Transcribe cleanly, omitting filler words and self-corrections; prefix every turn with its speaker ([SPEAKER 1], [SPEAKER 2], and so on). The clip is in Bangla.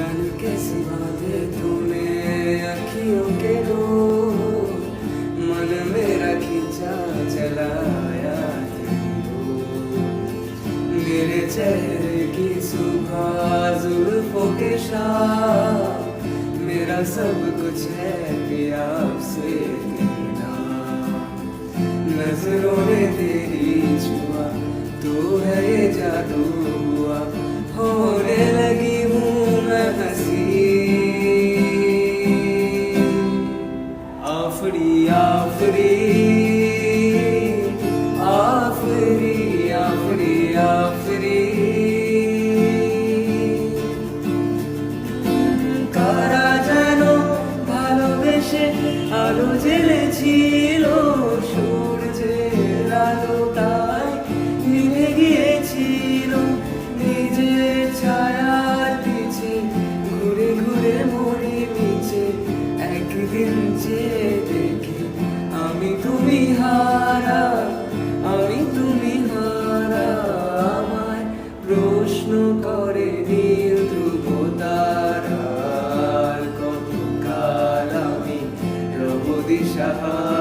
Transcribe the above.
[SPEAKER 1] जाने कैसी बातें तूने अखियों के नूर मन मेरा खींचा चलाया मेरे चेहरे की सुबह जुल्फों के शाम मेरा सब कुछ है पिया आपसे कहना नजरों ने तेरी छुआ तू है ये जादू हुआ होने लगी हूँ मैं हंसी आफरी आफरी आफरी आफरी आफरी কারা যেন ভালোবেসে আলো জ্বেলেছিল সূর্যের আলো তাই নিভে গিয়েছিল নিজের ছায়ার পিছে ঘুরে ঘুরে মরি নিচে একদিন চেয়ে দেখি আমি তুমি হারা আমি তুমি হারা আমায় প্রশ্ন করে নীল ধ্রুব তারার কতকাল আমি রব দিশাহারা